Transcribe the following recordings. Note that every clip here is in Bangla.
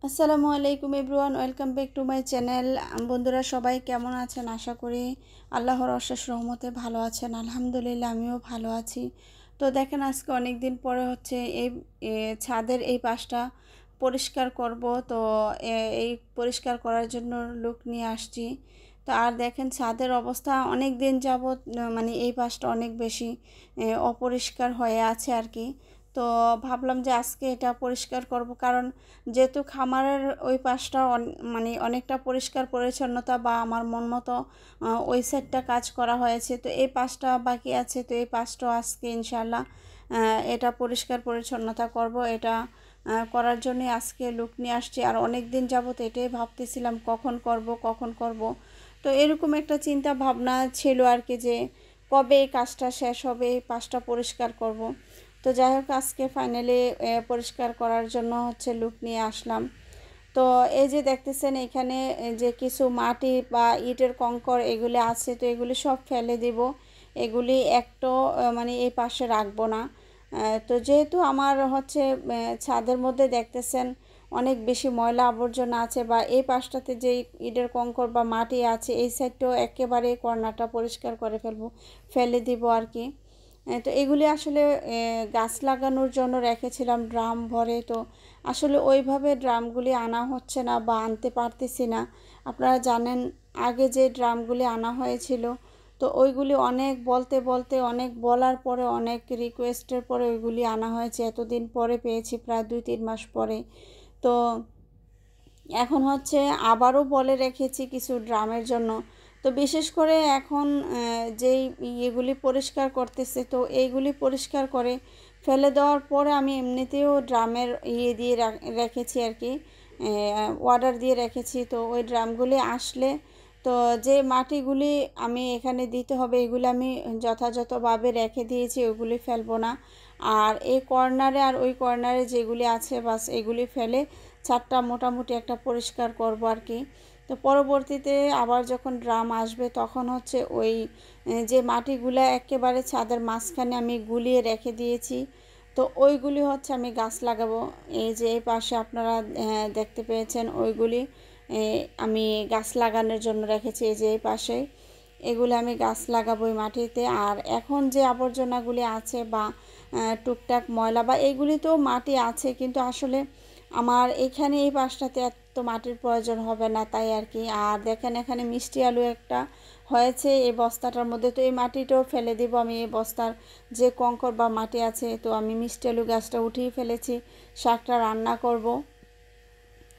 আসসালামু আলাইকুম everyone, welcome back to my channel. বন্ধুরা সবাই কেমন আছেন? আশা করি আল্লাহর অশেষ রহমতে ভালো আছেন। আলহামদুলিল্লাহ আমিও ভালো আছি। তো দেখেন, আজকে অনেক দিন পরে হচ্ছে এই ছাদের এই পাশটা পরিষ্কার করব। তো এই পরিষ্কার করার জন্য লোক নিয়ে আসছি। তো আর দেখেন, ছাদের অবস্থা অনেক দিন যাবত মানে এই পাশটা অনেক বেশি অপরিষ্কার হয়ে আছে আর কি। তো ভাবলাম যে আজকে এটা পরিষ্কার করব, কারণ যেহেতু খামারের ওই পাশটা মানে অনেকটা পরিষ্কার পরিচ্ছন্নতা বা আমার মন মতো ওই সাইডটা কাজ করা হয়েছে, তো এই পাশটা বাকি আছে। তো এই পাশটাও আজকে ইনশাল্লাহ এটা পরিষ্কার পরিচ্ছন্নতা করব। এটা করার জন্যে আজকে লোক নিয়ে আসছি। আর অনেক দিন যাবত এটাই ভাবতেছিলাম কখন করব। তো এরকম একটা চিন্তা ভাবনা ছিল আর কি, যে কবে এই কাজটা শেষ হবে, এই পাশটা পরিষ্কার করব। তো যাই হোক, আজকে ফাইনালি পরিষ্কার করার জন্য হচ্ছে লোক নিয়ে আসলাম। তো এই যে দেখতেছেন এখানে যে কিছু মাটি বা ইটের কঙ্কর এগুলি আছে, তো এগুলি সব ফেলে দিব। এগুলি একটু মানে এই পাশে রাখবো না। তো যেহেতু আমার হচ্ছে ছাদের মধ্যে দেখতেছেন অনেক বেশি ময়লা আবর্জনা আছে, বা এই পাশটাতে যে ইটের কঙ্কর বা মাটি আছে এই সাইডটাও একেবারে কর্নারটা পরিষ্কার করে ফেলে দিব আর কি। তো এগুলি আসলে গাছ লাগানোর জন্য রেখেছিলাম ড্রাম ভরে। তো আসলে ওইভাবে ড্রামগুলি আনা হচ্ছে না বা আনতে পারতেছি না। আপনারা জানেন, আগে যে ড্রামগুলি আনা হয়েছিল, তো ওইগুলি অনেক অনেক বলার পরে, অনেক রিকোয়েস্টের পরে ওইগুলি আনা হয়েছে। এতদিন পরে পেয়েছি, প্রায় 2-3 মাস পরে। তো এখন হচ্ছে আবারও বলে রেখেছি কিছু ড্রামের জন্য। তো বিশেষ করে এখন যেই ইয়েগুলি পরিষ্কার করতেছে, তো এইগুলি পরিষ্কার করে ফেলে দেওয়ার পরে আমি এমনিতেও ড্রামের ইয়ে দিয়ে রেখেছি আর কি, অর্ডার দিয়ে রেখেছি। তো ওই ড্রামগুলি আসলে, তো যে মাটিগুলি আমি এখানে দিতে হবে এগুলি আমি যথাযথভাবে রেখে দিয়েছি, ওগুলি ফেলবো না। আর এই কর্নারে আর ওই কর্নারে যেগুলি আছে বাস এগুলি ফেলে ছাদটা মোটামুটি একটা পরিষ্কার করব আর কি। তো পরবর্তীতে আবার যখন ড্রাম আসবে তখন হচ্ছে ওই যে মাটিগুলো একেবারে ছাদের মাঝখানে আমি গুলিয়ে রেখে দিয়েছি, তো ওইগুলি হচ্ছে আমি গাছ লাগাবো। এই যে এই পাশে আপনারা দেখতে পেয়েছেন ওইগুলি আমি গাছ লাগানোর জন্য রেখেছি। এই যে এই পাশে এগুলো আমি গাছ লাগাবো এই মাটিতে। আর এখন যে আবর্জনাগুলি আছে বা টুকটাক ময়লা বা এইগুলি তো মাটি আছে, কিন্তু আসলে আমার এখানে এই পাশটাতে এত মাটির প্রয়োজন হবে না, তাই আর কি। আর দেখেন এখানে মিষ্টি আলু একটা হয়েছে এই বস্তাটার মধ্যে, তো এই মাটিটাও ফেলে দিব আমি। এই বস্তার যে কঙ্কর বা মাটি আছে, তো আমি মিষ্টি আলু গাছটা উঠিয়ে ফেলেছি, শাকটা রান্না করব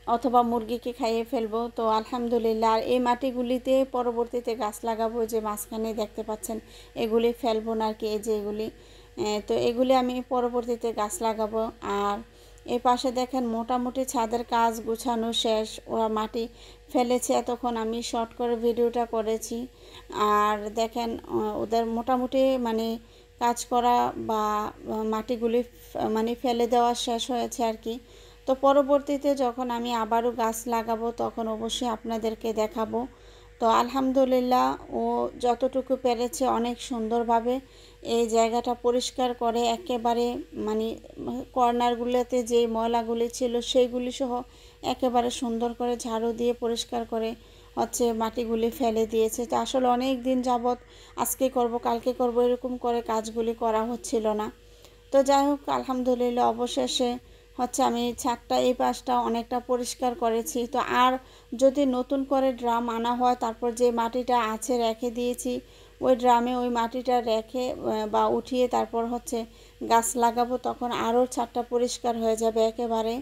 অথবা মুরগিকে খাইয়ে ফেলবো। তো আলহামদুলিল্লাহ। আর এই মাটিগুলিতে পরবর্তীতে গাছ লাগাবো। যে মাঝখানে দেখতে পাচ্ছেন এগুলি ফেলবো না আর কি, এই যে এগুলি, তো এগুলি আমি পরবর্তীতে গাছ লাগাবো। আর এই পাশে দেখেন মোটামুটি ছাদের কাজ গুছানো শেষ। ওরা মাটি ফেলেছে, এতক্ষণ আমি শর্ট করে ভিডিওটা করেছি। আর দেখেন ওদের মোটামুটি মানে কাজ করা বা মাটিগুলি মানে ফেলে দেওয়া শেষ হয়েছে আর কি। তো পরবর্তীতে যখন আমি আবারও গাছ লাগাবো তখন অবশ্যই আপনাদেরকে দেখাবো। তো আলহামদুলিল্লাহ ও যতটুকু পেরেছে অনেক সুন্দরভাবে এই জায়গাটা পরিষ্কার করে, একেবারে মানে কর্নারগুলোতে যে ময়লাগুলি ছিল সেইগুলি সহ একেবারে সুন্দর করে ঝাড়ু দিয়ে পরিষ্কার করে হচ্ছে মাটিগুলি ফেলে দিয়েছে। তো আসলে অনেক দিন যাবৎ আজকে করব কালকে করব এরকম করে কাজগুলি করা হচ্ছিল না। তো যাই হোক, আলহামদুলিল্লাহ অবশেষে হচ্ছে আমি ছাদটা এই পাশটা অনেকটা পরিষ্কার করেছি। তো আর যদি নতুন করে ড্রাম আনা হয়, তারপর যে মাটিটা আছে রেখে দিয়েছি ওই ড্রামে ওই মাটিটা রেখে বা উঠিয়ে তারপর হচ্ছে গাছ লাগাবো, তখন আরও ছাদটা পরিষ্কার হয়ে যাবে একেবারে।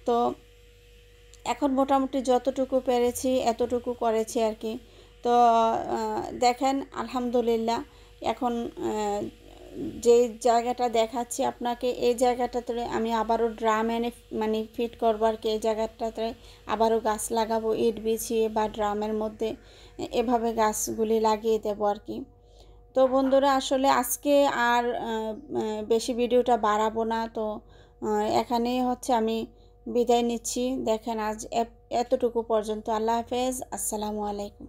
তো এখন মোটামুটি যতটুকু পেরেছি এতটুকু করেছি আর কি। তো দেখেন আলহামদুলিল্লাহ এখন যে জায়গাটা দেখাচ্ছি আপনাকে, এই জায়গাটাতে আমি আবারও ড্রাম এনে মানে ফিট করবো আর কি। এই জায়গাটাতে আবারও গাছ লাগাবো, ইট বিছিয়ে বা ড্রামের মধ্যে এভাবে গাছগুলি লাগিয়ে দেবো আর কি। তো বন্ধুরা আসলে আজকে আর বেশি ভিডিওটা বাড়াবো না। তো এখানেই হচ্ছে আমি বিদায় নিচ্ছি। দেখেন আজ এতটুকু পর্যন্ত। আল্লাহ হাফেজ, আসসালামু আলাইকুম।